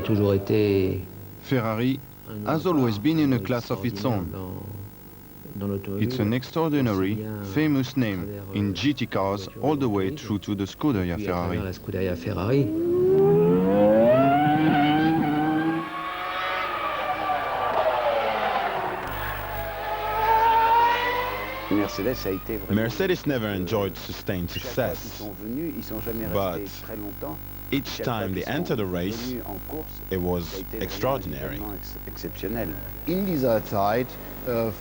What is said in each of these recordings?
Ferrari has always been in a class of its own. It's an extraordinary, famous name in GT cars all the way through to the Scuderia Ferrari. Mercedes never enjoyed sustained success, but each time they entered a race, it was extraordinary. In dieser Zeit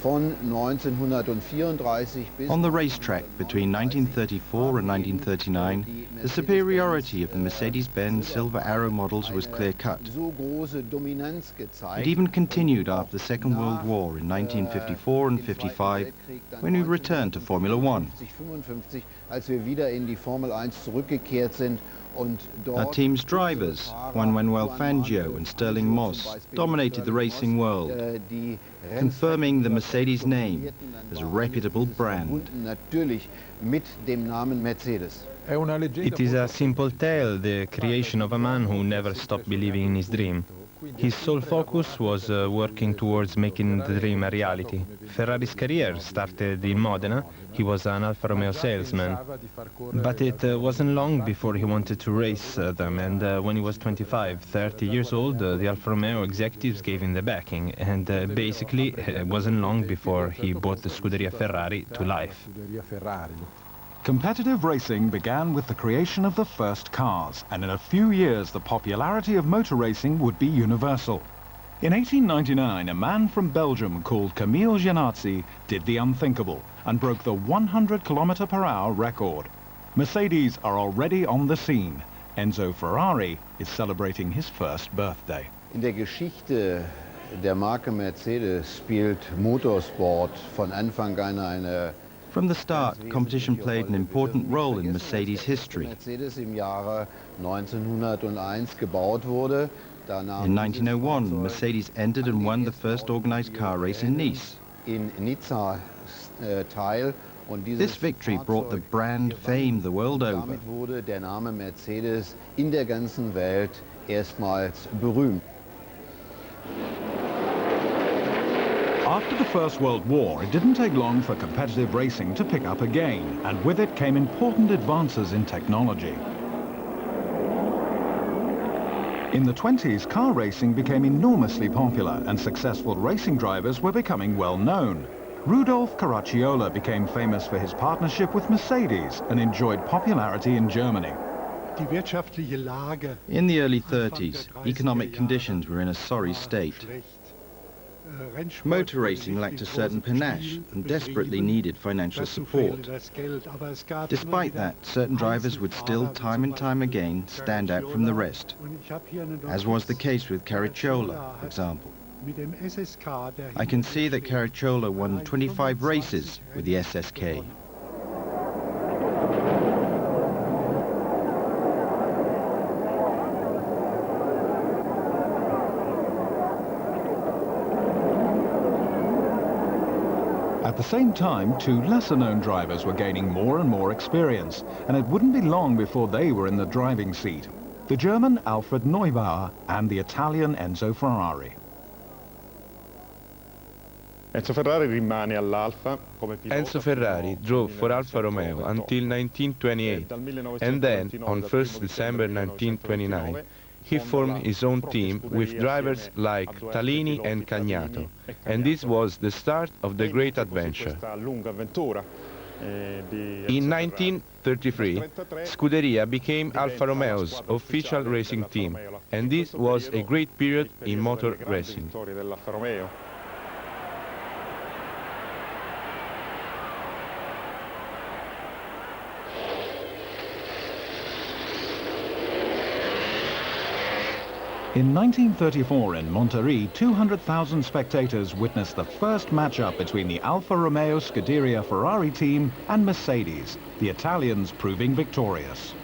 von 1934 bis On the racetrack between 1934 and 1939, the superiority of the Mercedes-Benz Silver Arrow models was clear-cut. It even continued after the Second World War in 1954 and 55, when we returned to Formula One. Als wir wieder in die Formel 1 zurückgekehrt sind. Our team's drivers, Juan Manuel Fangio and Sterling Moss, dominated the racing world, confirming the Mercedes name as a reputable brand. It is a simple tale, the creation of a man who never stopped believing in his dream. His sole focus was working towards making the dream a reality. Ferrari's career started in Modena. He was an Alfa Romeo salesman. But it wasn't long before he wanted to race them, and when he was 25, 30 years old, the Alfa Romeo executives gave him the backing, and basically it wasn't long before he brought the Scuderia Ferrari to life. Competitive racing began with the creation of the first cars, and in a few years the popularity of motor racing would be universal. In 1899, a man from Belgium called Camille Janazzi did the unthinkable and broke the 100 km/h record. Mercedes are already on the scene. Enzo Ferrari is celebrating his first birthday. In der Geschichte der Marke Mercedes spielt Motorsport von Anfang an eine From the start, competition played an important role in Mercedes' history. Mercedes im Jahre 1901 gebaut wurde. In 1901, Mercedes entered and won the first organized car race in Nice. In Nizza teil. This victory brought the brand fame the world over. Damit wurde der Name Mercedes in der ganzen Welt erstmals berühmt. After the First World War, it didn't take long for competitive racing to pick up again, and with it came important advances in technology. In the 20s, car racing became enormously popular, and successful racing drivers were becoming well known. Rudolf Caracciola became famous for his partnership with Mercedes and enjoyed popularity in Germany. In the early 30s, economic conditions were in a sorry state. Motor racing lacked a certain panache and desperately needed financial support. Despite that, certain drivers would still time and time again stand out from the rest, as was the case with Caracciola, for example. I can see that Caracciola won 25 races with the SSK. At the same time, two lesser-known drivers were gaining more and more experience, and it wouldn't be long before they were in the driving seat. The German Alfred Neubauer and the Italian Enzo Ferrari. Enzo Ferrari drove for Alfa Romeo until 1928, and then, on 1st December 1929, he formed his own team with drivers like Talini and Cagnato, and this was the start of the great adventure. In 1933, Scuderia became Alfa Romeo's official racing team, and this was a great period in motor racing. In 1934 in Monterrey, 200,000 spectators witnessed the first match-up between the Alfa Romeo Scuderia Ferrari team and Mercedes, the Italians proving victorious.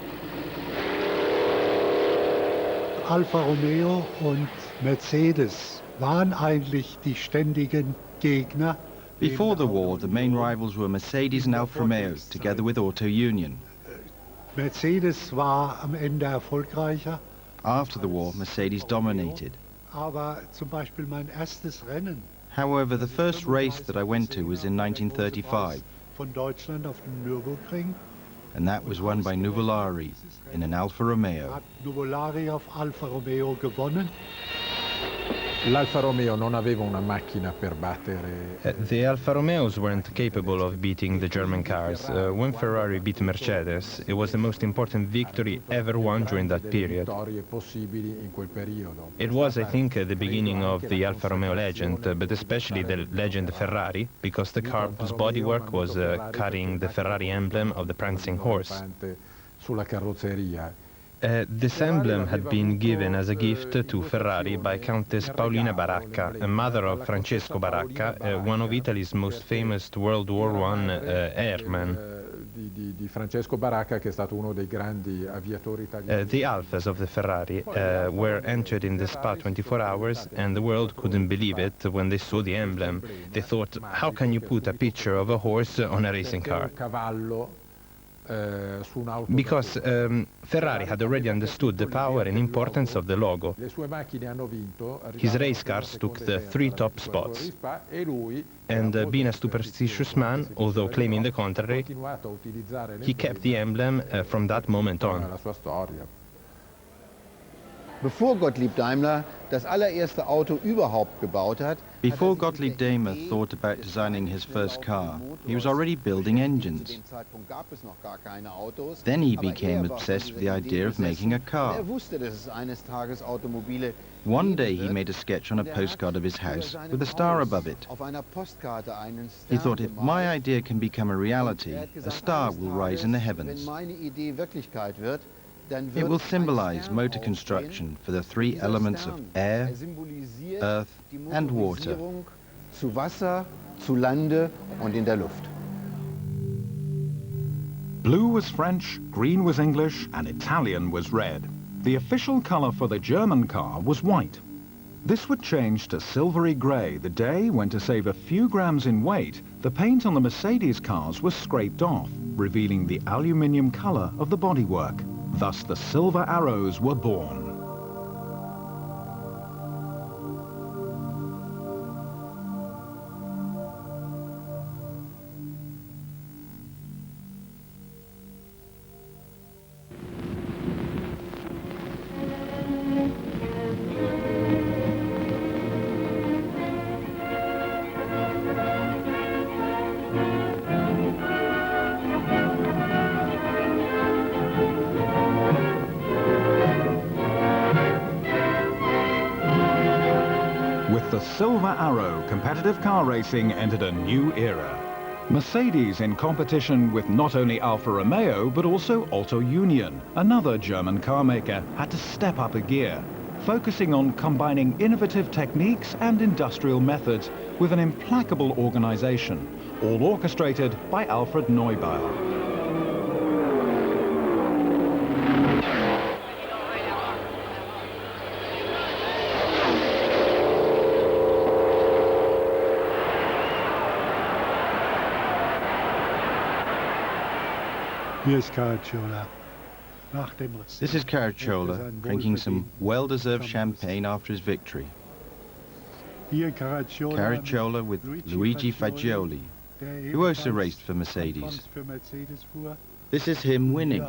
Alfa Romeo und Mercedes waren eigentlich die ständigen Gegner. Before the war, the main rivals were Mercedes and Alfa Romeo, together with Auto Union. Mercedes war am Ende erfolgreicher. After the war, Mercedes dominated. However, the first race that I went to was in 1935, and that was won by Nuvolari in an Alfa Romeo. L'Alfa Romeo non aveva una macchina per battere. The Alfa Romeos weren't capable of beating the German cars. When Ferrari beat Mercedes, it was the most important victory ever won during that period. It was, I think, the beginning of the Alfa Romeo legend, but especially the legend Ferrari, because the car's bodywork was carrying the Ferrari emblem of the prancing horse. Sulla carrozzeria. This emblem had been given as a gift to Ferrari by Countess Paolina Baracca, a mother of Francesco Baracca, one of Italy's most famous World War I airmen. Di Francesco Baracca, che è stato uno dei grandi aviatori italiani. The Alfas of the Ferrari were entered in the Spa 24 hours, and the world couldn't believe it when they saw the emblem. They thought, how can you put a picture of a horse on a racing car? Because Ferrari had already understood the power and importance of the logo. His race cars took the 3 top spots. And being a superstitious man, although claiming the contrary, he kept the emblem from that moment on. Bevor Gottlieb Daimler das allererste Auto überhaupt gebaut hat, Before Gottlieb Daimler thought about designing his first car, he was already building engines. Then he became obsessed with the idea of making a car. One day he made a sketch on a postcard of his house with a star above it. He thought, if my idea can become a reality, a star will rise in the heavens. It will symbolize motor construction for the 3 elements of air, earth, and water. Zu Wasser, zu Lande und in der Luft. Blue was French, green was English, and Italian was red. The official color for the German car was white. This would change to silvery grey the day when, to save a few grams in weight, the paint on the Mercedes cars was scraped off, revealing the aluminium color of the bodywork. Thus the silver arrows were born. The Silver Arrow competitive car racing entered a new era. Mercedes in competition with not only Alfa Romeo but also Auto Union, another German car maker, had to step up a gear, focusing on combining innovative techniques and industrial methods with an implacable organization, all orchestrated by Alfred Neubauer. This is Caracciola drinking some well-deserved champagne after his victory. Caracciola with Luigi Fagioli, who also raced for Mercedes. This is him winning.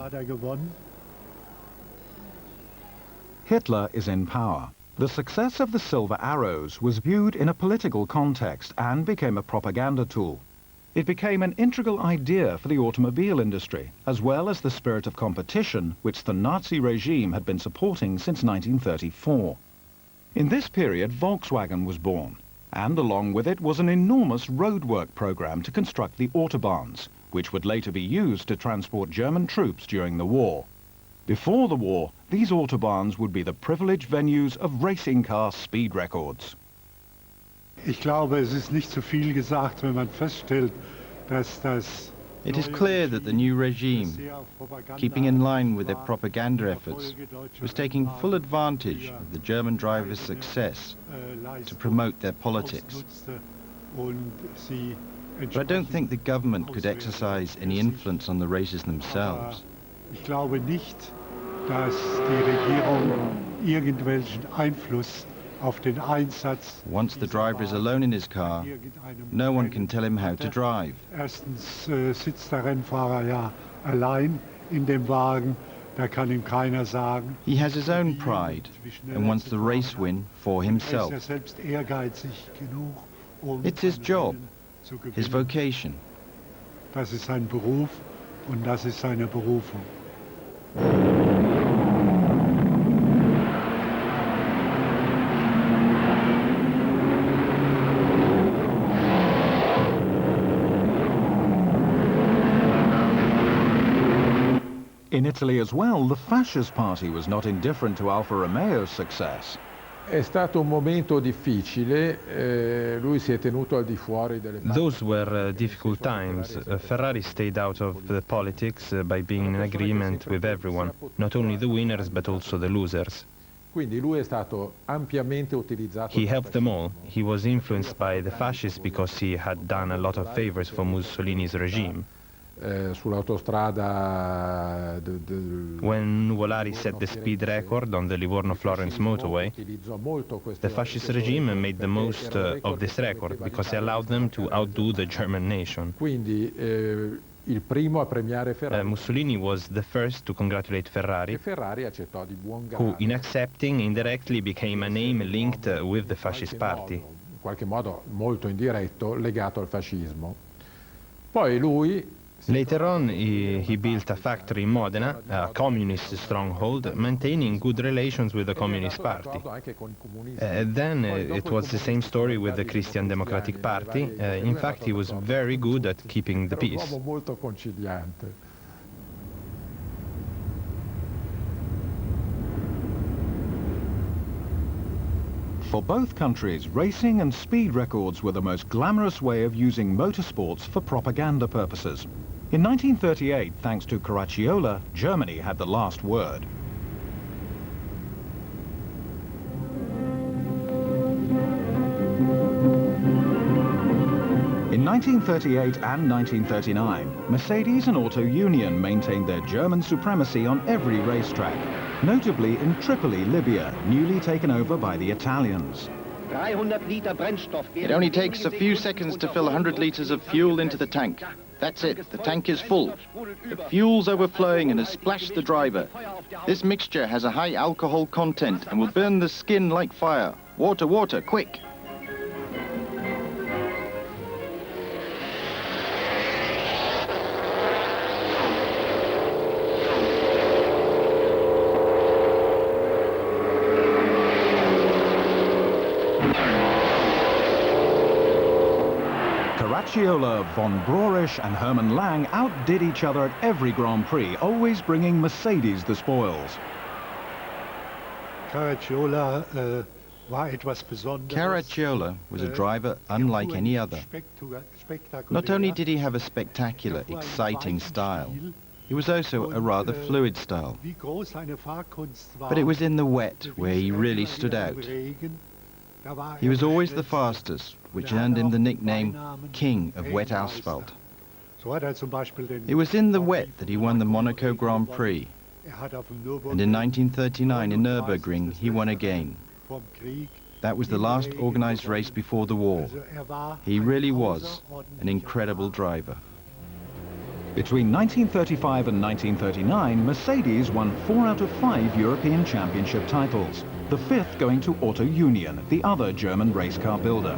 Hitler is in power. The success of the Silver Arrows was viewed in a political context and became a propaganda tool. It became an integral idea for the automobile industry, as well as the spirit of competition which the Nazi regime had been supporting since 1934. In this period, Volkswagen was born, and along with it was an enormous roadwork program to construct the Autobahns, which would later be used to transport German troops during the war. Before the war, these Autobahns would be the privileged venues of racing car speed records. Ich glaube, es ist nicht zu viel gesagt, wenn man feststellt, dass das It is clear that the new regime, keeping in line with their propaganda efforts, was taking full advantage of the German drivers' success to promote their politics. But I don't think the government could exercise any influence on the races themselves. Ich glaube nicht, dass die Regierung irgendwelchen Einfluss auf den Einsatz. Once the driver is alone in his car, no one can tell him how to drive. Erstens sitzt der Rennfahrer ja allein in dem Wagen, da kann ihm keiner sagen. He has his own pride and wants the race win for himself. Er ist ja selbst ehrgeizig genug, It's his job, his vocation. Das ist sein Beruf und das ist seine Berufung. In Italy as well, the Fascist Party was not indifferent to Alfa Romeo's success. È stato un momento difficile, lui si è tenuto al di fuori delle... Those were difficult times. Ferrari stayed out of the politics by being in agreement with everyone, not only the winners but also the losers. Quindi lui è stato ampiamente utilizzato... He helped them all. He was influenced by the fascists because he had done a lot of favors for Mussolini's regime. Sull'autostrada... When Nuvolari set the speed record on the Livorno-Florence motorway, the fascist regime made the most of this record because it allowed them to outdo the German nation. Quindi il primo a premiare Ferrari. Mussolini was the first to congratulate Ferrari, Ferrari accettò di buon grado, who in accepting indirectly became a name linked with the fascist party. In qualche modo molto indiretto legato al fascismo. Poi lui... Later on, he built a factory in Modena, a communist stronghold, maintaining good relations with the Communist Party. Then it was the same story with the Christian Democratic Party. In fact, he was very good at keeping the peace. For both countries, racing and speed records were the most glamorous way of using motorsports for propaganda purposes. In 1938, thanks to Caracciola, Germany had the last word. In 1938 and 1939, Mercedes and Auto Union maintained their German supremacy on every racetrack, notably in Tripoli, Libya, newly taken over by the Italians. It only takes a few seconds to fill 100 liters of fuel into the tank. That's it, the tank is full. The fuel's overflowing and has splashed the driver. This mixture has a high alcohol content and will burn the skin like fire. Water, water, quick! Caracciola, von Brorisch and Hermann Lang outdid each other at every Grand Prix, always bringing Mercedes the spoils. Caracciola Caracciola was a driver unlike any other. Not only did he have a spectacular, exciting style, he was also a rather fluid style. But it was in the wet where he really stood out. He was always the fastest, which earned him the nickname King of Wet Asphalt. It was in the wet that he won the Monaco Grand Prix, and in 1939 in Nürburgring he won again. That was the last organized race before the war. He really was an incredible driver. Between 1935 and 1939, Mercedes won 4 out of 5 European Championship titles, the 5th going to Auto Union, the other German race car builder.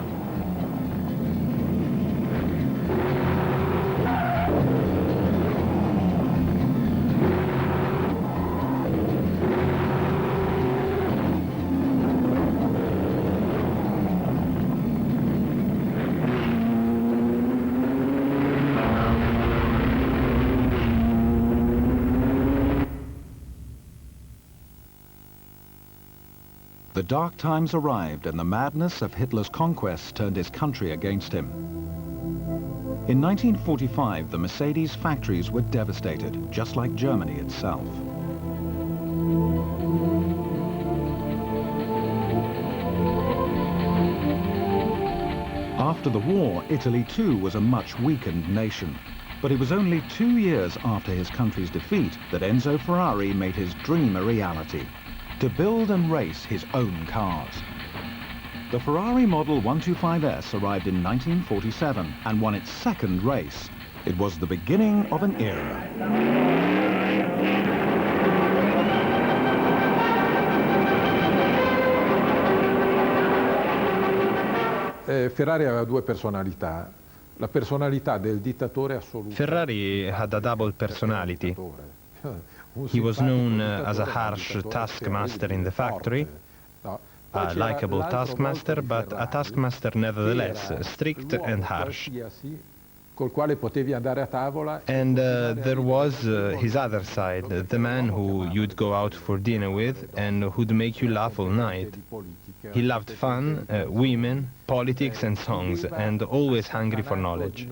The dark times arrived and the madness of Hitler's conquests turned his country against him. In 1945, the Mercedes factories were devastated, just like Germany itself. After the war, Italy too was a much weakened nation. But it was only 2 years after his country's defeat that Enzo Ferrari made his dream a reality, to build and race his own cars. The Ferrari Model 125S arrived in 1947 and won its second race. It was the beginning of an era. Ferrari aveva due personalità. La personalità del dittatore assoluto. Ferrari had a double personality. He was known as a harsh taskmaster in the factory, a likable taskmaster, but a taskmaster nevertheless, strict and harsh. Col quale potevi andare a tavola. And there was his other side, the man who you'd go out for dinner with and who'd make you laugh all night. He loved fun, women, politics and songs, and always hungry for knowledge.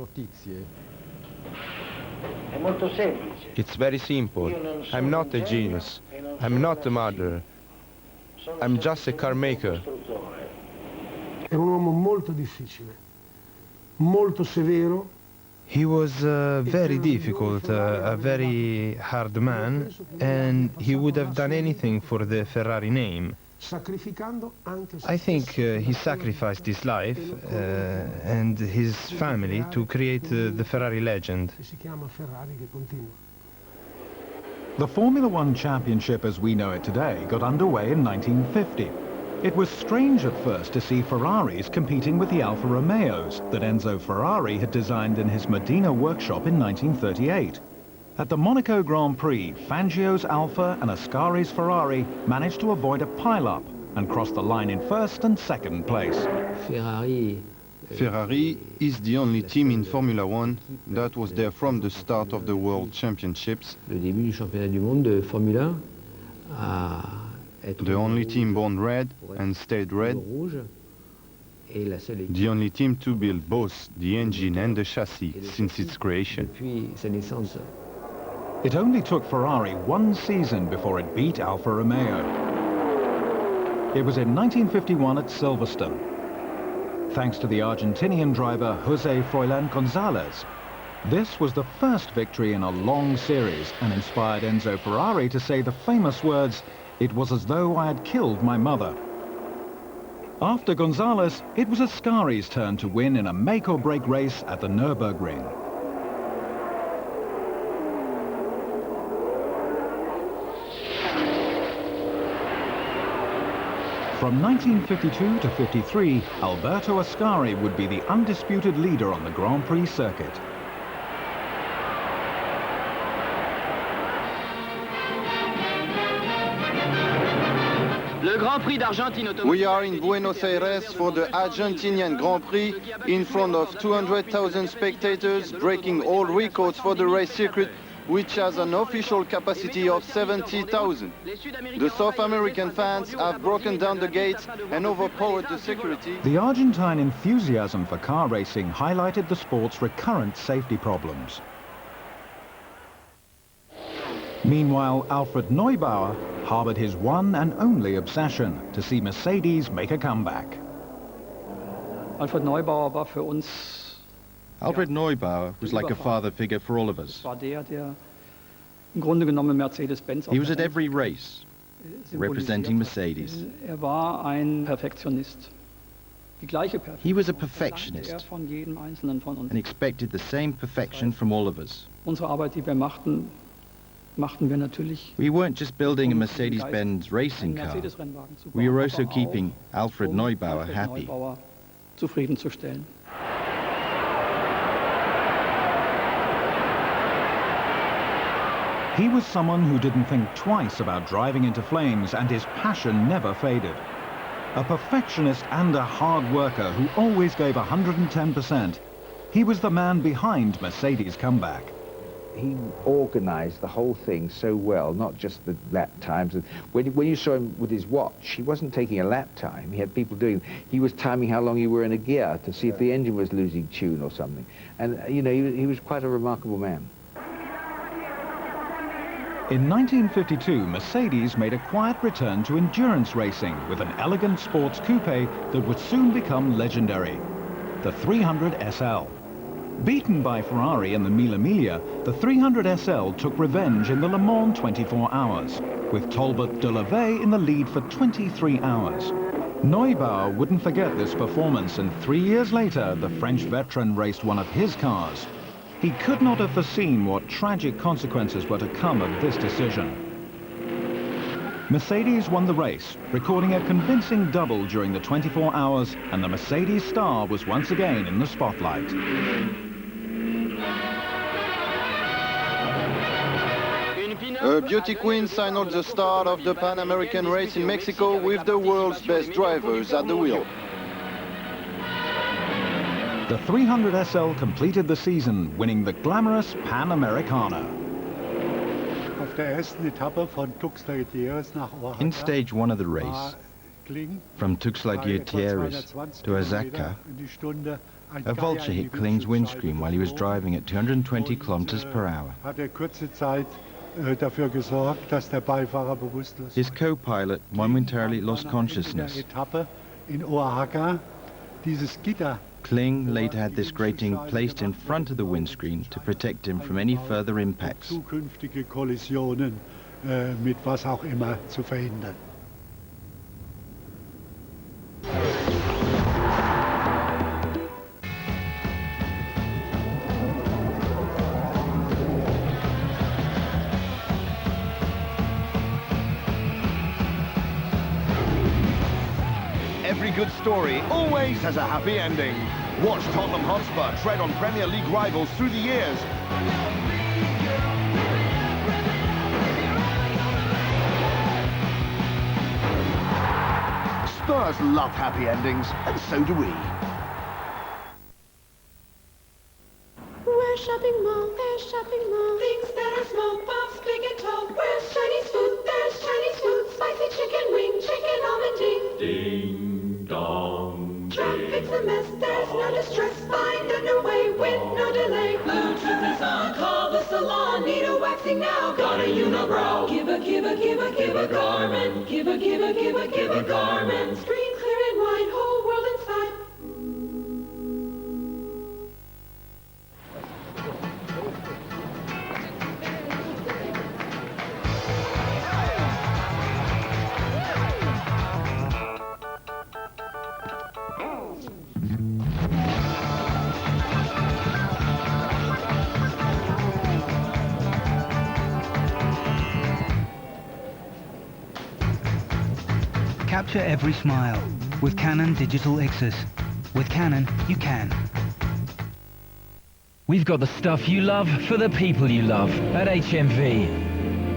It's very simple. I'm not a genius. I'm not a murderer. I'm just a car maker. È un uomo molto difficile, molto severo. He was very difficult, a very hard man, and he would have done anything for the Ferrari name. I think he sacrificed his life and his family to create the Ferrari legend. The Formula One Championship as we know it today got underway in 1950. It was strange at first to see Ferraris competing with the Alfa Romeos that Enzo Ferrari had designed in his Modena workshop in 1938. At the Monaco Grand Prix, Fangio's Alfa and Ascari's Ferrari managed to avoid a pile-up and cross the line in first and second place. Ferrari is the only team in Formula One that was there from the start of the World Championships. The only team born red and stayed red. The only team to build both the engine and the chassis since its creation. It only took Ferrari one season before it beat Alfa Romeo. It was in 1951 at Silverstone. Thanks to the Argentinian driver José Froilán González, this was the first victory in a long series and inspired Enzo Ferrari to say the famous words, "It was as though I had killed my mother." After González, it was Ascari's turn to win in a make-or-break race at the Nürburgring. From 1952 to 53, Alberto Ascari would be the undisputed leader on the Grand Prix circuit. We are in Buenos Aires for the Argentinian Grand Prix in front of 200,000 spectators, breaking all records for the race circuit, which has an official capacity of 70,000. The South American fans have broken down the gates and overpowered the security. The Argentine enthusiasm for car racing highlighted the sport's recurrent safety problems. Meanwhile, Alfred Neubauer harbored his one and only obsession, to see Mercedes make a comeback. Alfred Neubauer was like a father figure for all of us. He was at every race, representing Mercedes. He was a perfectionist and expected the same perfection from all of us. We weren't just building a Mercedes-Benz racing car, we were also keeping Alfred Neubauer happy. He was someone who didn't think twice about driving into flames, and his passion never faded. A perfectionist and a hard worker who always gave 110%. He was the man behind Mercedes' comeback. He organized the whole thing so well, not just the lap times. When you saw him with his watch, he wasn't taking a lap time. He had people doing, he was timing how long you were in a gear to see if the engine was losing tune or something. And, you know, he was quite a remarkable man. In 1952, Mercedes made a quiet return to endurance racing with an elegant sports coupe that would soon become legendary, the 300 SL. Beaten by Ferrari in the Mille Miglia, the 300 SL took revenge in the Le Mans 24 hours, with Talbot de Levay in the lead for 23 hours. Neubauer wouldn't forget this performance, and 3 years later, the French veteran raced one of his cars. He could not have foreseen what tragic consequences were to come of this decision. Mercedes won the race, recording a convincing double during the 24 hours, and the Mercedes star was once again in the spotlight. A beauty queen signaled the start of the Pan American race in Mexico with the world's best drivers at the wheel. The 300 SL completed the season, winning the glamorous Pan Americana. In stage 1 of the race, from Tuxtla Gutierrez to Ascari, a vulture hit Kling's windscreen while he was driving at 220 kilometers per hour. His co-pilot momentarily lost consciousness. Kling later had this grating placed in front of the windscreen to protect him from any further impacts. Every good story always has a happy ending. Watch Tottenham Hotspur tread on Premier League rivals through the years. Spurs love happy endings, and so do we. Where's shopping mall? There's shopping mall. Things that are small, box big and tall. Where's Chinese food? There's Chinese food. Spicy chicken wing, chicken almond ding. Ding dong. Traffic's a mess, there's no distress. Find a new way with no delay. Blue trim is on, call the salon. Need a waxing now, got a unibrow. Give a garment. Give a garment. Screen clear and wide, whole world inside. Capture every smile with Canon Digital Xs. With Canon, you can. We've got the stuff you love for the people you love at HMV.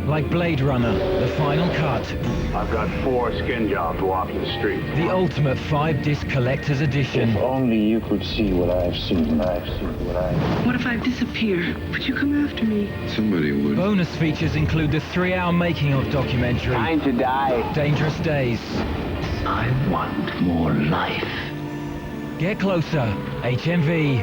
Like Blade Runner, The Final Cut. I've got 4 skin jobs walking the street. The ultimate 5-disc collector's edition. If only you could see what I've seen. What if I disappear? Would you come after me? Somebody would. Bonus features include the 3-hour making of documentary. Time to die. Dangerous Days. I want more life. Get closer, HMV.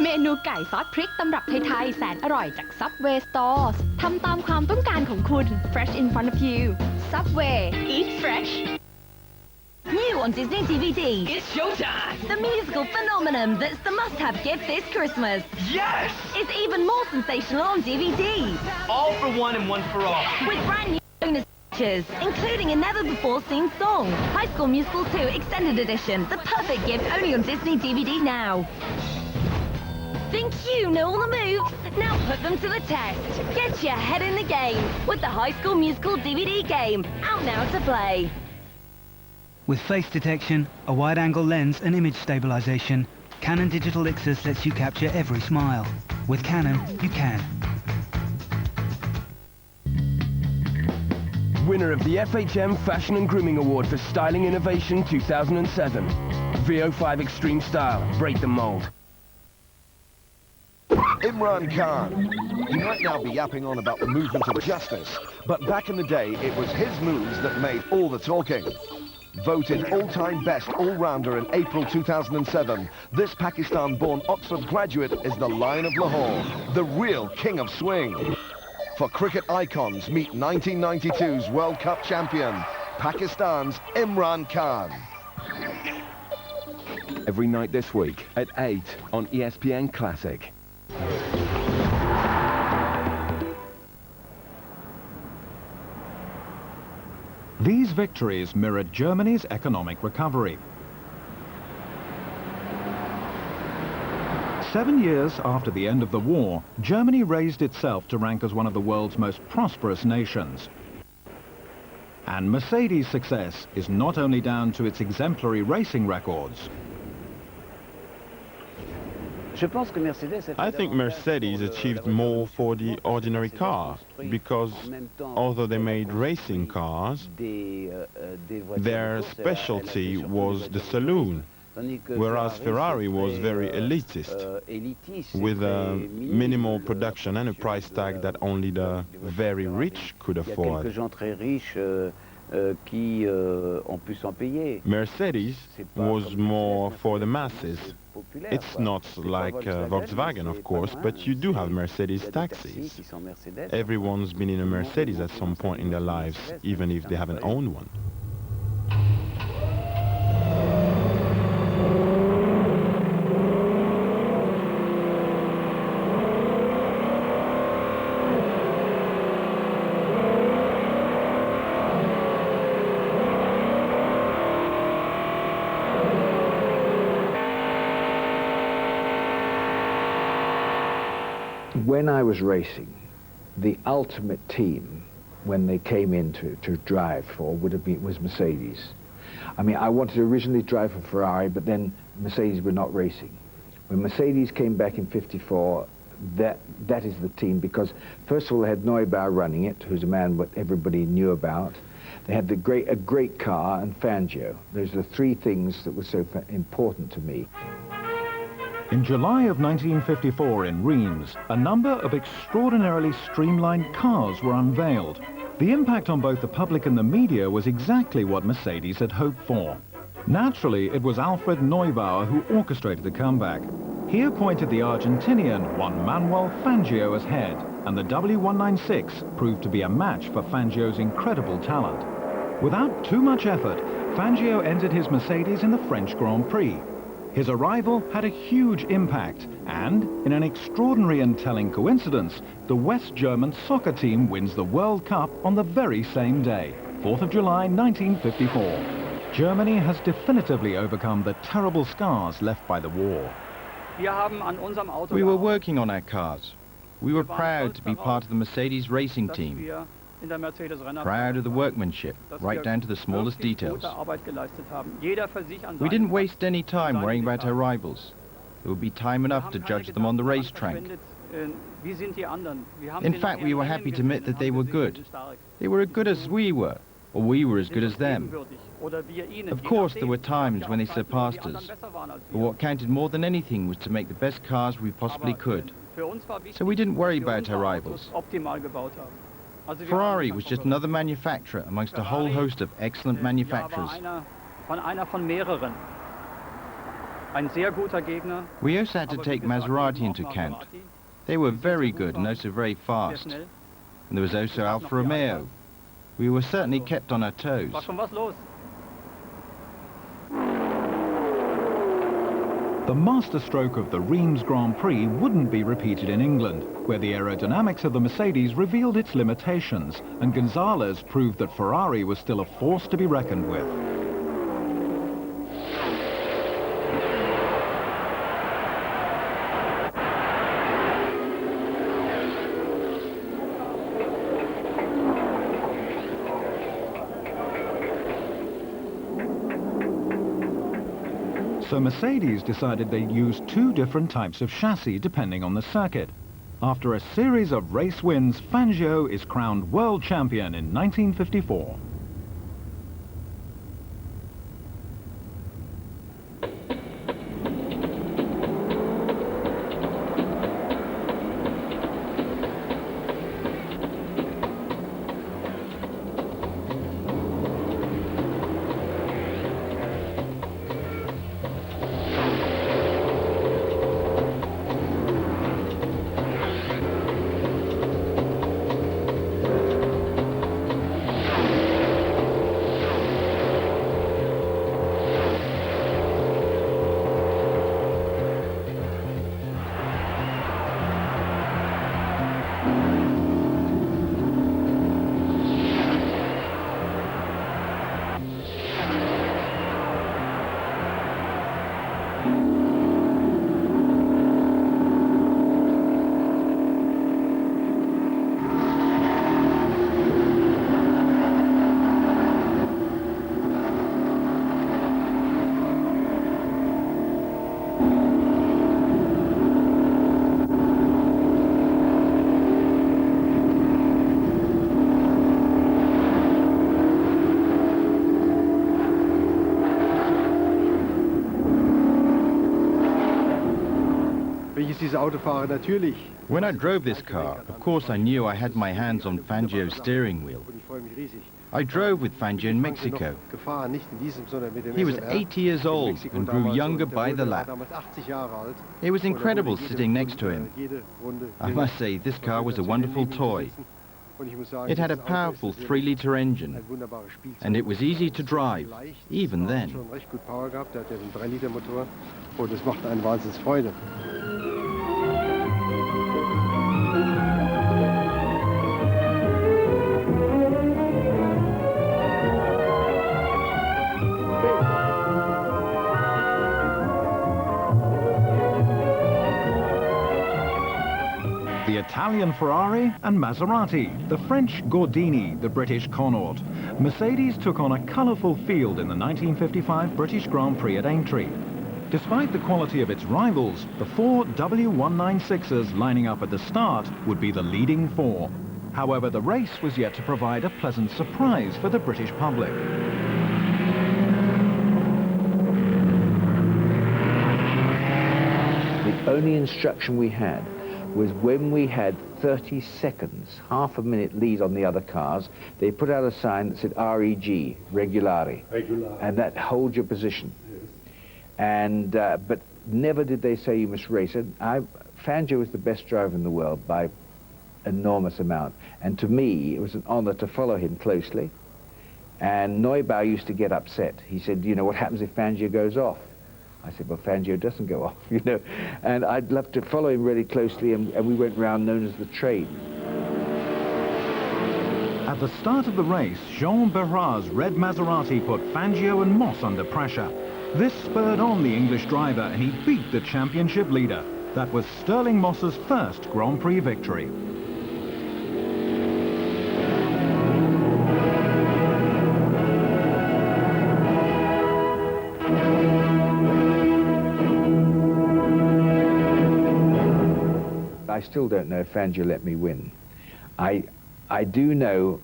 เมนูไก่ซอสพริกตำรับไทยๆแสนอร่อยจาก Subway Stores ทำตามความต้องการของคุณ Fresh in front of you Subway Eat fresh New on Disney DVD It's showtime! The musical phenomenon that's the must-have gift this Christmas Yes! It's even more sensational on DVD All for one and one for all. With brand new bonus features including a never-before-seen song High School Musical 2 Extended Edition The perfect gift only on Disney DVD now Think you know all the moves? Now put them to the test. Get your head in the game with the High School Musical DVD game, out now to play. With face detection, a wide-angle lens and image stabilization, Canon Digital Xs lets you capture every smile. With Canon, you can. Winner of the FHM Fashion and Grooming Award for Styling Innovation 2007. VO5 Extreme Style, break the mold. Imran Khan. He might now be yapping on about the movement of justice, but back in the day, it was his moves that made all the talking. Voted all-time best all-rounder in April 2007, this Pakistan-born Oxford graduate is the Lion of Lahore, the real king of swing. For cricket icons, meet 1992's World Cup champion, Pakistan's Imran Khan. every night this week at 8 on ESPN Classic. These victories mirrored Germany's economic recovery. 7 years after the end of the war, Germany raised itself to rank as one of the world's most prosperous nations. And Mercedes' success is not only down to its exemplary racing records. I think Mercedes achieved more for the ordinary car, because although they made racing cars, their specialty was the saloon, whereas Ferrari was very elitist, with a minimal production and a price tag that only the very rich could afford. Mercedes was more for the masses. It's not like Volkswagen, of course, but you do have Mercedes taxis. Everyone's been in a Mercedes at some point in their lives, even if they haven't owned one. When I was racing, the ultimate team, when they came in to drive for, was Mercedes. I mean, I wanted to originally drive for Ferrari, but then Mercedes were not racing. When Mercedes came back in '54, that is the team, because first of all they had Neubauer running it, who's a man what everybody knew about. They had a great car, and Fangio. Those are the three things that were so important to me. In July of 1954 in Reims, a number of extraordinarily streamlined cars were unveiled. The impact on both the public and the media was exactly what Mercedes had hoped for. Naturally, it was Alfred Neubauer who orchestrated the comeback. He appointed the Argentinian Juan Manuel Fangio as head, and the W196 proved to be a match for Fangio's incredible talent. Without too much effort, Fangio entered his Mercedes in the French Grand Prix. His arrival had a huge impact, and, in an extraordinary and telling coincidence, the West German soccer team wins the World Cup on the very same day, 4th of July 1954. Germany has definitively overcome the terrible scars left by the war. We were working on our cars. We were proud to be part of the Mercedes racing team. Proud of the workmanship, right down to the smallest details. We didn't waste any time worrying about our rivals. There would be time enough to judge them on the racetrack. In fact, we were happy to admit that they were good. They were as good as we were, or we were as good as them. Of course, there were times when they surpassed us, but what counted more than anything was to make the best cars we possibly could. So we didn't worry about our rivals. Ferrari was just another manufacturer amongst a whole host of excellent manufacturers. We also had to take Maserati into account. They were very good and also very fast. And there was also Alfa Romeo. We were certainly kept on our toes. The masterstroke of the Reims Grand Prix wouldn't be repeated in England, where the aerodynamics of the Mercedes revealed its limitations, and Gonzalez proved that Ferrari was still a force to be reckoned with. So Mercedes decided they'd use two different types of chassis depending on the circuit. After a series of race wins, Fangio is crowned world champion in 1954. When I drove this car, of course I knew I had my hands on Fangio's steering wheel. I drove with Fangio in Mexico. He was 80 years old and grew younger by the lap. It was incredible sitting next to him. I must say, this car was a wonderful toy. It had a powerful 3-liter engine, and it was easy to drive, even then. The Italian Ferrari and Maserati, the French Gordini, the British Connaught. Mercedes took on a colourful field in the 1955 British Grand Prix at Aintree. Despite the quality of its rivals, the four W196s lining up at the start would be the leading four. However, the race was yet to provide a pleasant surprise for the British public. The only instruction we had was when we had 30 seconds, half a minute lead on the other cars, they put out a sign that said REG, regulari, and that holds your position. Yes. And but never did they say you must race it. Fangio was the best driver in the world by enormous amount, and to me it was an honor to follow him closely. And Neubauer used to get upset. He said, you know, what happens if Fangio goes off? I said, well, Fangio doesn't go off, you know. And I'd love to follow him really closely, and we went round known as the train. At the start of the race, Jean Berrat's red Maserati put Fangio and Moss under pressure. This spurred on the English driver, and he beat the championship leader. That was Stirling Moss's first Grand Prix victory. I still don't know if Fangio let me win. I do know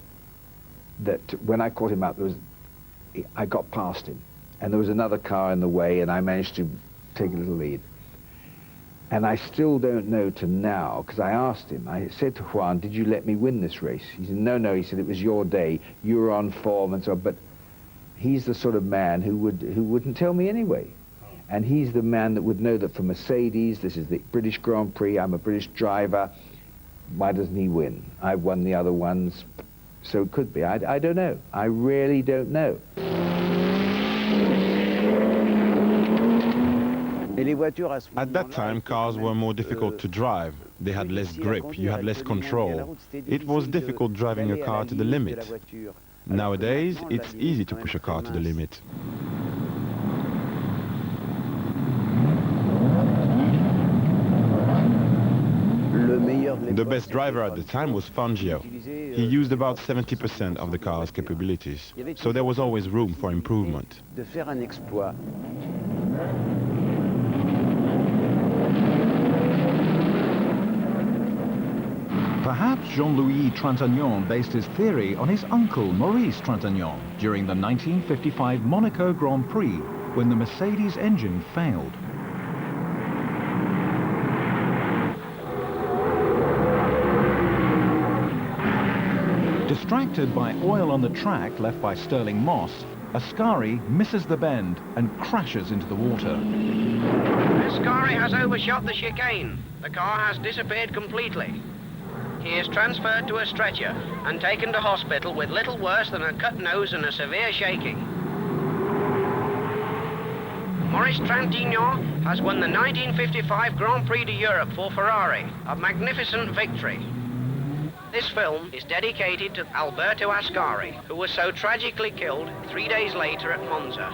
that when I caught him up, I got past him, and there was another car in the way, and I managed to take a little lead. And I still don't know to now, because I asked him, I said to Juan, did you let me win this race? He said, no, he said, it was your day, you were on form and so on, but he's the sort of man who wouldn't tell me anyway. And he's the man that would know that for Mercedes, this is the British Grand Prix, I'm a British driver, why doesn't he win? I've won the other ones, so it could be. I don't know. I really don't know. At that time, cars were more difficult to drive. They had less grip, you had less control. It was difficult driving a car to the limit. Nowadays, it's easy to push a car to the limit. The best driver at the time was Fangio. He used about 70% of the car's capabilities, so there was always room for improvement. Perhaps Jean-Louis Trintignant based his theory on his uncle Maurice Trintignant during the 1955 Monaco Grand Prix when the Mercedes engine failed. Distracted by oil on the track left by Stirling Moss, Ascari misses the bend and crashes into the water. Ascari has overshot the chicane. The car has disappeared completely. He is transferred to a stretcher and taken to hospital with little worse than a cut nose and a severe shaking. Maurice Trintignant has won the 1955 Grand Prix de Europe for Ferrari, a magnificent victory. This film is dedicated to Alberto Ascari, who was so tragically killed 3 days later at Monza.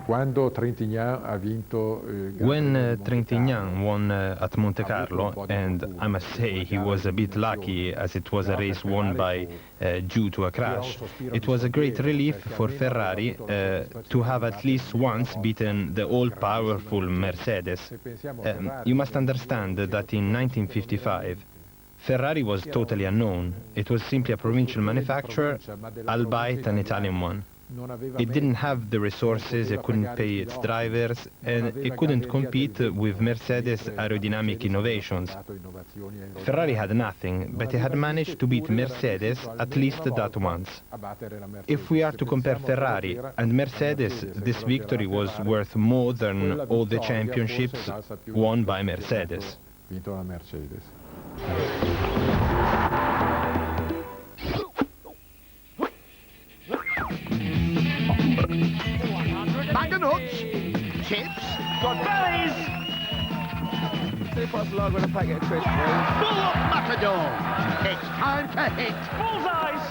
When Trintignant won at Monte Carlo, and I must say he was a bit lucky as it was a race won by due to a crash, it was a great relief for Ferrari to have at least once beaten the all-powerful Mercedes. You must understand that in 1955, Ferrari was totally unknown. It was simply a provincial manufacturer, albeit an Italian one. It didn't have the resources, it couldn't pay its drivers, and it couldn't compete with Mercedes' aerodynamic innovations. Ferrari had nothing, but it had managed to beat Mercedes at least that once. If we are to compare Ferrari and Mercedes, this victory was worth more than all the championships won by Mercedes. Bag of nuts, chips, got bellies. 2 pots lager and a packet of crisps. Full up Matador. It's time to hit. Bullseyes!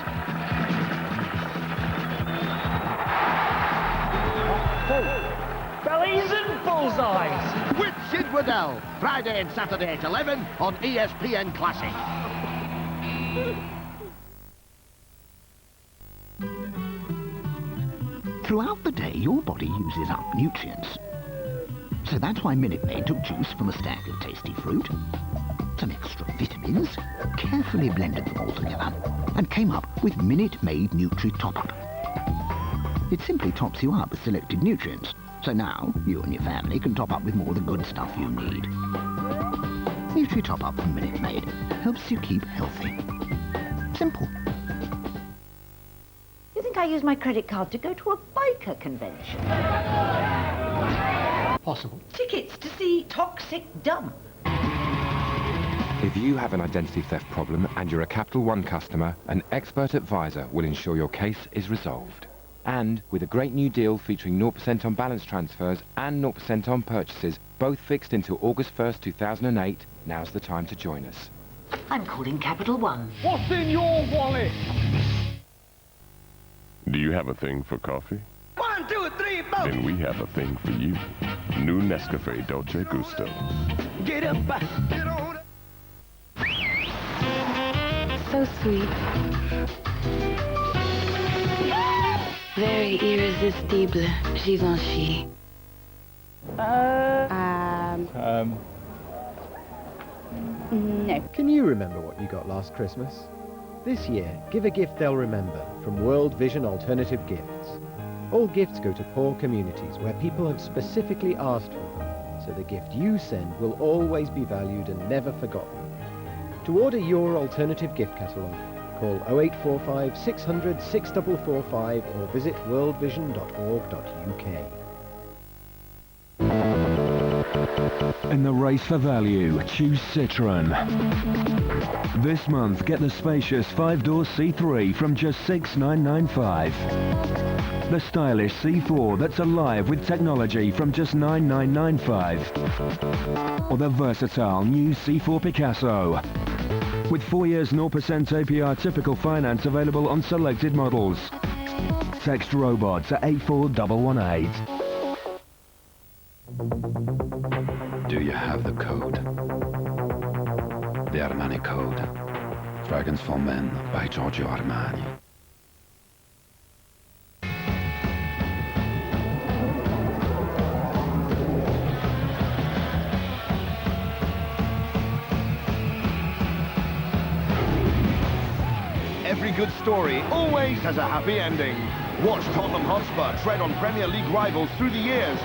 Bellies and bullseyes! With Sid Waddell, Friday and Saturday at 11 on ESPN Classic. Throughout the day, your body uses up nutrients. So that's why Minute Maid took juice from a stack of tasty fruit, some extra vitamins, carefully blended them all together, and came up with Minute Maid Nutri Top-Up. It simply tops you up with selected nutrients, so now you and your family can top up with more of the good stuff you need. Nutri Top-Up from Minute Maid helps you keep healthy. Simple. You think I use my credit card to go to a biker convention? Possible. Tickets to see Toxic Dump. If you have an identity theft problem and you're a Capital One customer, an expert advisor will ensure your case is resolved. And with a great new deal featuring 0% on balance transfers and 0% on purchases, both fixed until August 1st, 2008, now's the time to join us. I'm calling Capital One. What's in your wallet? Do you have a thing for coffee? 1, 2, 3, 4. Then we have a thing for you. New Nescafe Dolce Gusto. Get up, get on. So sweet. Very irresistible. Givenchy. No. Can you remember what you got last Christmas? This year, give a gift they'll remember from World Vision Alternative Gifts. All gifts go to poor communities where people have specifically asked for them, so the gift you send will always be valued and never forgotten. To order your alternative gift catalogue, call 0845 600 6445 or visit worldvision.org.uk. In the race for value, choose Citroën. This month, get the spacious 5-door C3 from just $6,995. The stylish C4 that's alive with technology from just $9,995. Or the versatile new C4 Picasso. With 4 years 0% APR typical finance available on selected models. Text robots at 84118. Do you have the code? The Armani Code. Dragons for Men by Giorgio Armani. Every good story always has a happy ending. Watch Tottenham Hotspur tread on Premier League rivals through the years.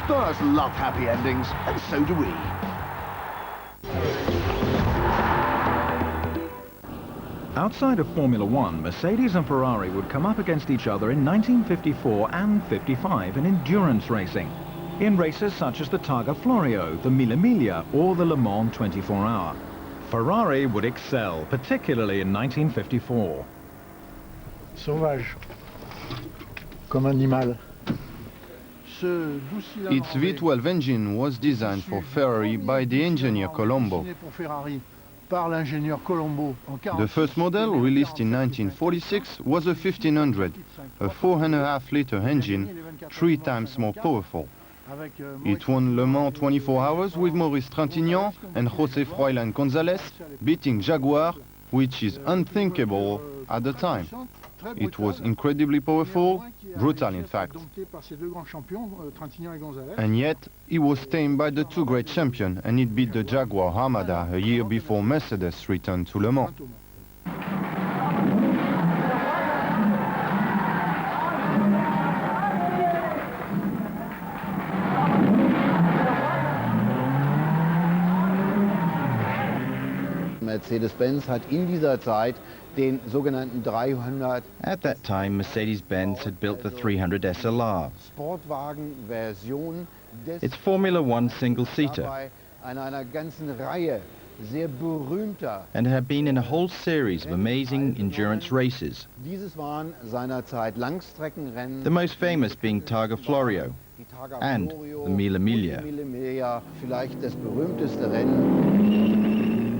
Spurs love happy endings, and so do we. Outside of Formula One, Mercedes and Ferrari would come up against each other in 1954 and 55 in endurance racing, in races such as the Targa Florio, the Mille Miglia, or the Le Mans 24-hour. Ferrari would excel, particularly in 1954. Sauvage, comme animal. Its V12 engine was designed for Ferrari by the engineer Colombo. The first model, released in 1946, was a 1500, a 4.5-liter engine, 3 times more powerful. It won Le Mans 24 hours with Maurice Trintignant and José Froilán González, beating Jaguar, which is unthinkable at the time. It was incredibly powerful, brutal in fact. And yet, he was tamed by the two great champions and it beat the Jaguar Armada a year before Mercedes returned to Le Mans. Mercedes-Benz hat in dieser Zeit den sogenannten 300 At that time, Mercedes-Benz had built the 300 SLR. Sportwagen-Version des It's Formula One single-seater dabei an einer ganzen Reihe sehr berühmter. and had been in a whole series of amazing endurance races, Dieses waren seinerzeit Langstreckenrennen. the most famous being Targa Florio die Targa and Florio, the Mille Miglia. Mille Miglia, vielleicht das berühmteste Rennen.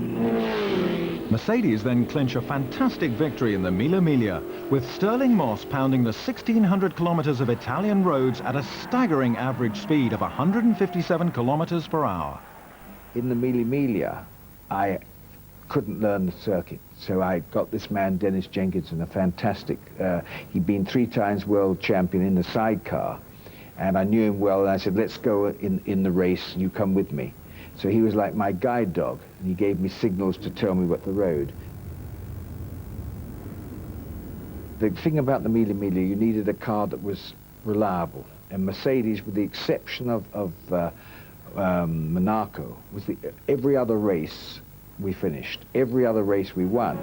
Mercedes then clinch a fantastic victory in the Mille Miglia, with Sterling Moss pounding the 1,600 kilometers of Italian roads at a staggering average speed of 157 kilometers per hour. In the Mille Miglia, I couldn't learn the circuit, so I got this man, Dennis Jenkinson, a fantastic, he'd been 3 times world champion in the sidecar, and I knew him well, and I said, let's go in the race, and you come with me. So he was like my guide dog, and he gave me signals to tell me what the road. The thing about the Mille Miglia, you needed a car that was reliable, and Mercedes, with the exception of Monaco, was every other race we finished, every other race we won.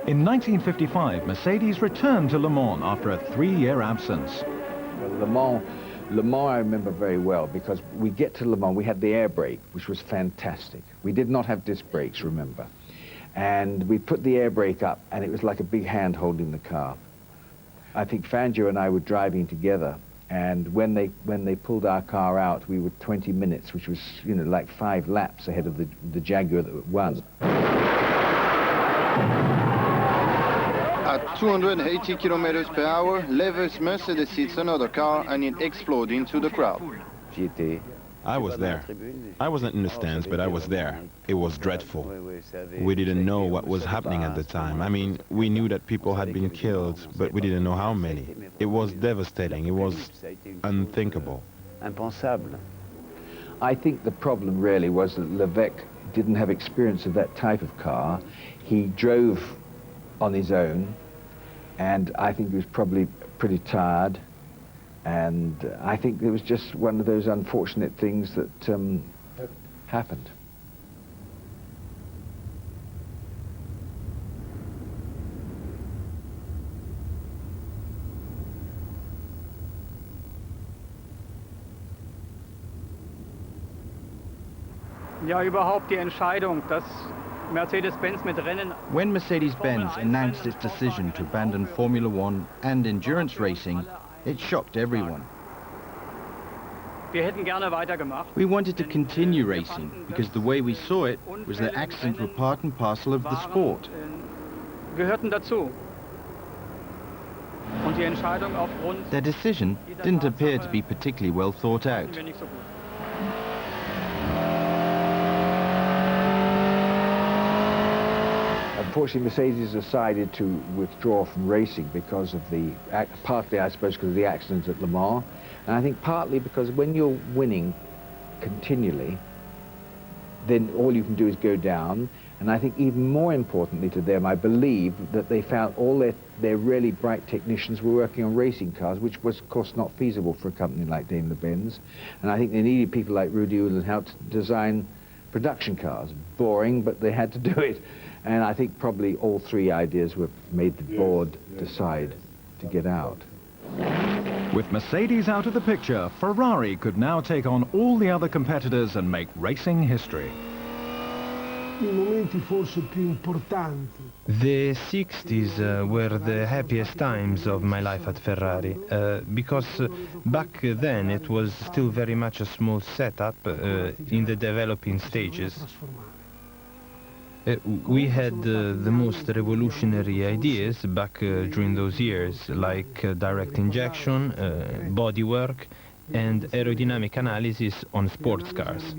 In 1955, Mercedes returned to Le Mans after a 3-year absence. Well, Le Mans I remember very well, because we get to Le Mans, we had the air brake, which was fantastic. We did not have disc brakes, remember. And we put the air brake up, and it was like a big hand holding the car. I think Fangio and I were driving together, and when they pulled our car out, we were 20 minutes, which was, you know, like 5 laps ahead of the Jaguar that won. At 280 kilometers per hour, Levis Mercedes hits another car and it explodes into the crowd. I was there. I wasn't in the stands, but I was there. It was dreadful. We didn't know what was happening at the time. I mean, we knew that people had been killed, but we didn't know how many. It was devastating. It was unthinkable. I think the problem really was that Levesque didn't have experience of that type of car. He drove on his own, and I think he was probably pretty tired, and I think it was just one of those unfortunate things that happened. Ja, überhaupt die Entscheidung, dass Mercedes-Benz mit Rennen... When Mercedes-Benz announced its decision to abandon Formula One and endurance racing, it shocked everyone. Wir hätten gerne weitergemacht. We wanted to continue racing because the way we saw it was that accidents were part and parcel of the sport. Gehörten dazu. Und die Entscheidung aufgrund... Their decision didn't appear to be particularly well thought out. Unfortunately, Mercedes decided to withdraw from racing because of partly, I suppose, because of the accidents at Le Mans, and I think partly because when you're winning continually, then all you can do is go down, and I think even more importantly to them, I believe that they found all their really bright technicians were working on racing cars, which was, of course, not feasible for a company like Daimler-Benz, and I think they needed people like Rudy Uhlenhaut to design production cars. Boring, but they had to do it. And I think probably all 3 ideas made the board decide to get out. With Mercedes out of the picture, Ferrari could now take on all the other competitors and make racing history. The 60s were the happiest times of my life at Ferrari, because back then it was still very much a small setup in the developing stages. We had the most revolutionary ideas back during those years, like direct injection, bodywork, and aerodynamic analysis on sports cars.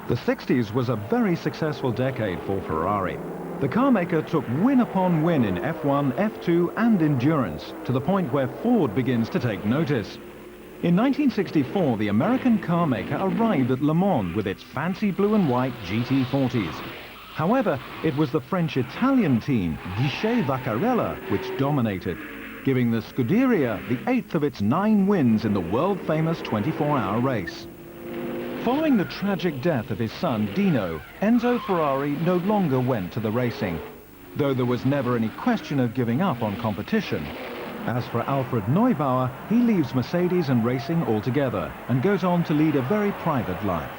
The 60s was a very successful decade for Ferrari. The car maker took win upon win in F1, F2 and endurance, to the point where Ford begins to take notice. In 1964, the American car maker arrived at Le Mans with its fancy blue and white GT40s. However, it was the French-Italian team, Guichet-Vaccarella, which dominated, giving the Scuderia the 8th of its 9 wins in the world-famous 24-hour race. Following the tragic death of his son, Dino, Enzo Ferrari no longer went to the racing, though there was never any question of giving up on competition. As for Alfred Neubauer, he leaves Mercedes and racing altogether and goes on to lead a very private life.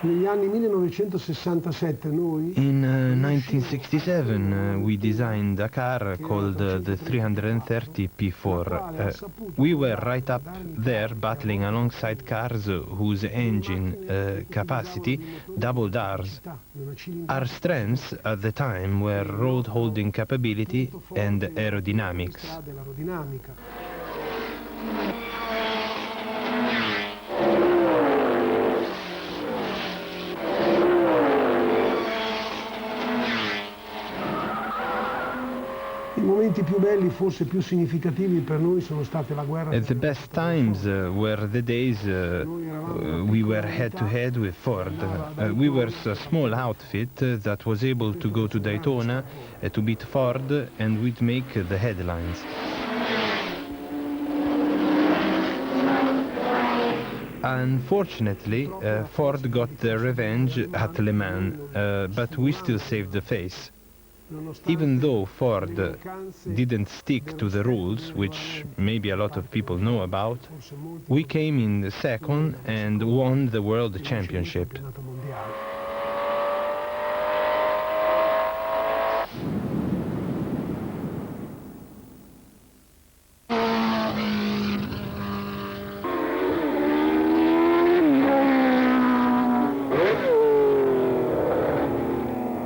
Negli anni 1967 noi... In 1967 we designed a car called the 330 P4. We were right up there battling alongside cars whose engine capacity doubled ours. Our strengths at the time were road holding capability and aerodynamics. I momenti più belli, forse più significativi per noi, sono state la guerra. The best times were the days we were head-to-head with Ford. We were a small outfit that was able to go to Daytona to beat Ford, and we'd make the headlines. Unfortunately, Ford got their revenge at Le Mans, but we still saved the face. Even though Ford didn't stick to the rules, which maybe a lot of people know about, we came in second and won the World Championship.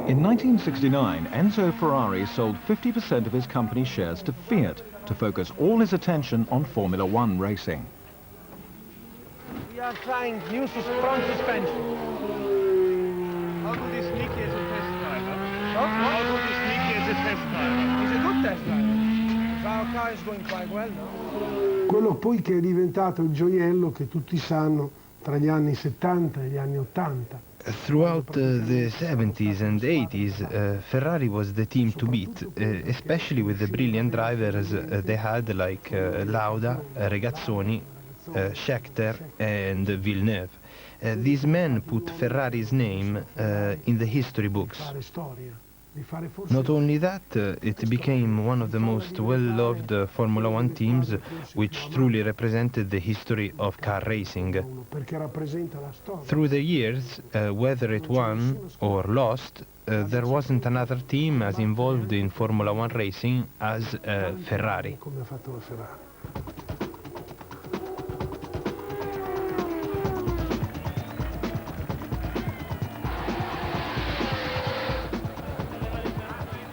In 1969, Enzo Ferrari sold 50% of his company shares to Fiat to focus all his attention on Formula One racing. We are trying new front suspension. How good is Nicky as a test driver? How good is Nicky as a test driver? He's a good test driver. Our car is going quite well now. Quello poi che è diventato il gioiello che tutti sanno tra gli anni 70 e gli anni 80. Throughout the 70s and 80s, Ferrari was the team to beat, especially with the brilliant drivers they had like Lauda, Regazzoni, Scheckter and Villeneuve. These men put Ferrari's name in the history books. Not only that, it became one of the most well-loved Formula One teams, which truly represented the history of car racing. Through the years, whether it won or lost, there wasn't another team as involved in Formula One racing as Ferrari.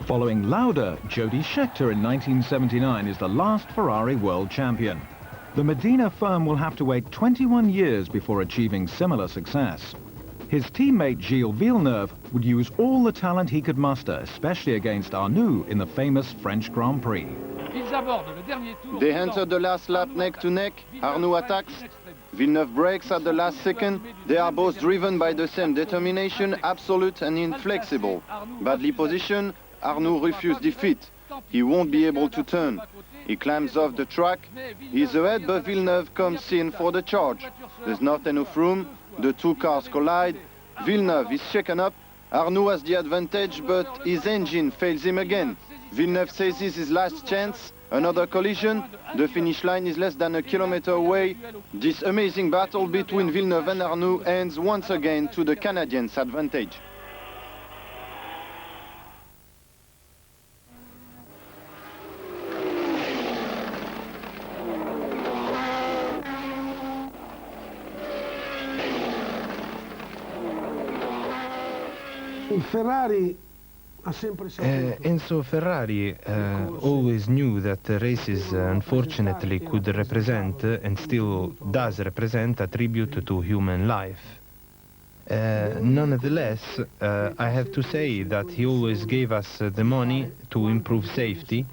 Following Lauda, Jody Scheckter in 1979 is the last Ferrari world champion. The Medina firm will have to wait 21 years before achieving similar success. His teammate Gilles Villeneuve would use all the talent he could muster, especially against Arnoux in the famous French Grand Prix. They enter the last lap neck to neck. Arnoux attacks. Villeneuve brakes at the last second. They are both driven by the same determination, absolute and inflexible. Badly positioned, Arnoux refused defeat. He won't be able to turn. He climbs off the track. He's ahead, but Villeneuve comes in for the charge. There's not enough room. The two cars collide. Villeneuve is shaken up. Arnoux has the advantage, but his engine fails him again. Villeneuve says this is his last chance. Another collision. The finish line is less than a kilometer away. This amazing battle between Villeneuve and Arnoux ends once again to the Canadians' advantage. Enzo Ferrari always knew that races unfortunately could represent and still does represent a tribute to human life. Nonetheless, I have to say that he always gave us the money to improve safety,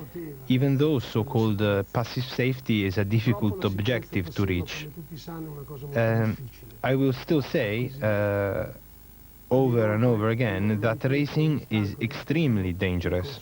even though so-called passive safety is a difficult objective to reach. I will still say, over and over again, that racing is extremely dangerous.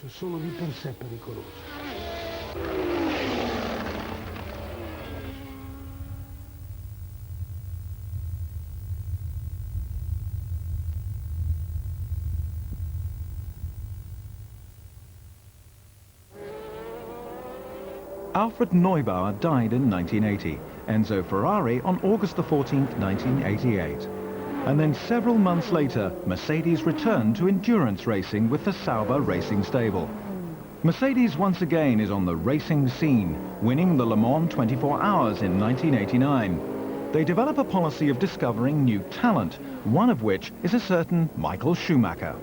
Alfred Neubauer died in 1980, Enzo Ferrari on August the 14th, 1988. And then several months later, Mercedes returned to endurance racing with the Sauber racing stable. Mercedes once again is on the racing scene, winning the Le Mans 24 Hours in 1989. They develop a policy of discovering new talent, one of which is a certain Michael Schumacher.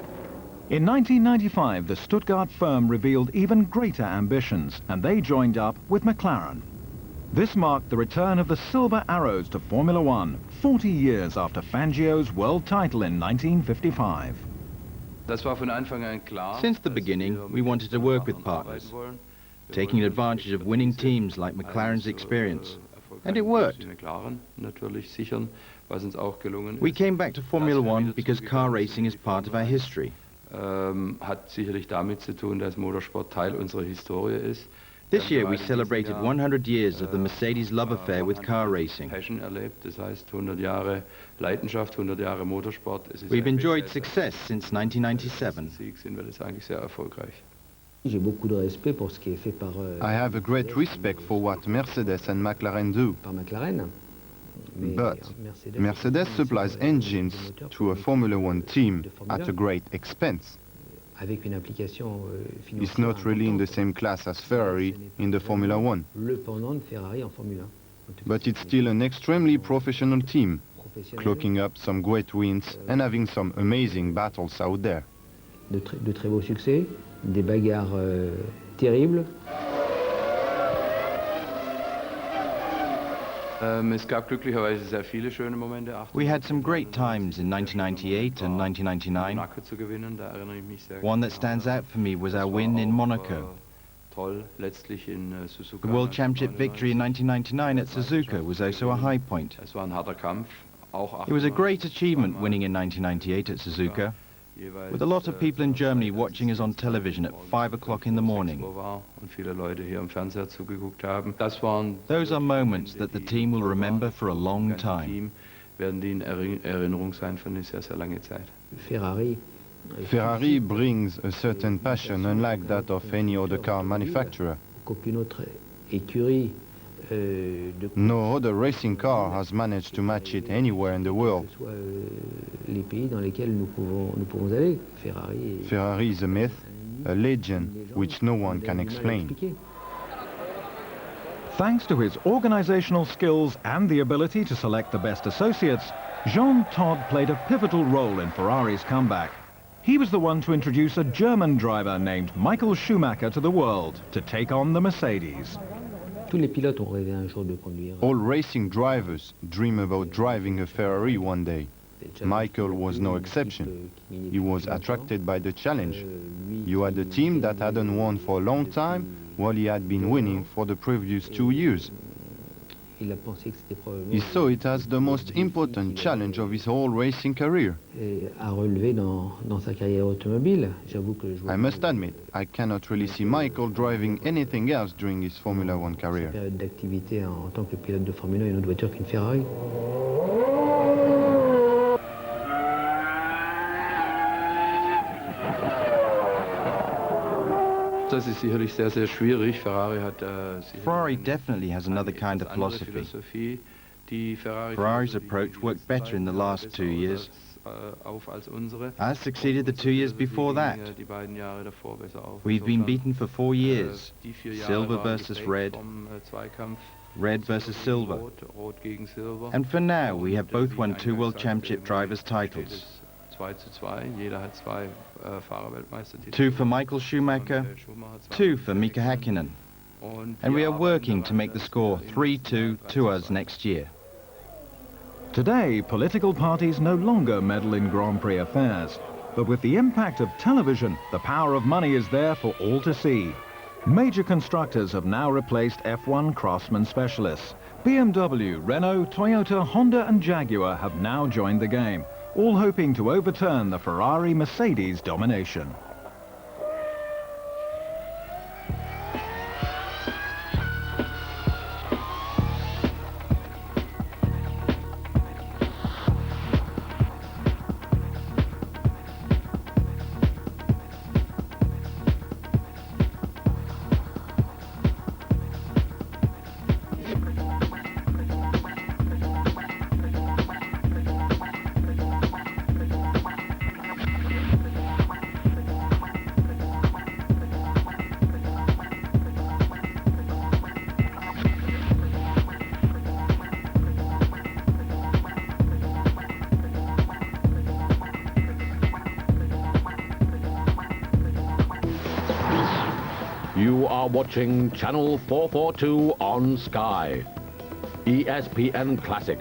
In 1995, the Stuttgart firm revealed even greater ambitions, and they joined up with McLaren. This marked the return of the Silver Arrows to Formula One, 40 years after Fangio's world title in 1955. Since the beginning, we wanted to work with partners, taking advantage of winning teams like McLaren's experience. And it worked. We came back to Formula One because car racing is part of our history. Hat sicherlich damit zu tun, dass Motorsport Teil unserer Historie ist. This year we celebrated 100 years of the Mercedes love affair with car racing. Passion erlebt, das heißt 100 Jahre Leidenschaft, 100 Jahre Motorsport. We've enjoyed success since 1997. Sind wir das eigentlich sehr erfolgreich. I have a great respect for what Mercedes and McLaren do. But Mercedes supplies engines to a Formula One team at a great expense. It's not really in the same class as Ferrari in the Formula One. But it's still an extremely professional team, clocking up some great wins and having some amazing battles out there. De très beaux succès, des bagarres terribles. We had some great times in 1998 and 1999. One that stands out for me was our win in Monaco. The World Championship victory in 1999 at Suzuka was also a high point. It was a great achievement winning in 1998 at Suzuka, with a lot of people in Germany watching us on television at 5 o'clock in the morning. Those are moments that the team will remember for a long time. Ferrari brings a certain passion unlike that of any other car manufacturer. No other racing car has managed to match it anywhere in the world. Ferrari is a myth, a legend, which no one can explain. Thanks to his organizational skills and the ability to select the best associates, Jean Todt played a pivotal role in Ferrari's comeback. He was the one to introduce a German driver named Michael Schumacher to the world to take on the Mercedes. All racing drivers dream about driving a Ferrari one day. Michael was no exception. He was attracted by the challenge. You had a team that hadn't won for a long time, while he had been winning for the previous 2 years. He saw it as the most important challenge of his whole racing career. I must admit, I cannot really see Michael driving anything else during his Formula One career. Das ist sicherlich sehr, sehr schwierig. Ferrari definitely has another kind of philosophy. Ferrari's approach worked better in the last 2 years. Ours succeeded the 2 years before that. We've been beaten for 4 years. Silver versus red. Red versus silver. And for now, we have both won 2 World Championship Drivers' titles. 2 for Michael Schumacher, 2 for Mika Häkkinen. And we are working to make the score 3-2 to us next year. Today, political parties no longer meddle in Grand Prix affairs. But with the impact of television, the power of money is there for all to see. Major constructors have now replaced F1 craftsman specialists. BMW, Renault, Toyota, Honda and Jaguar have now joined the game, all hoping to overturn the Ferrari Mercedes domination. You are watching Channel 442 on Sky. ESPN Classic.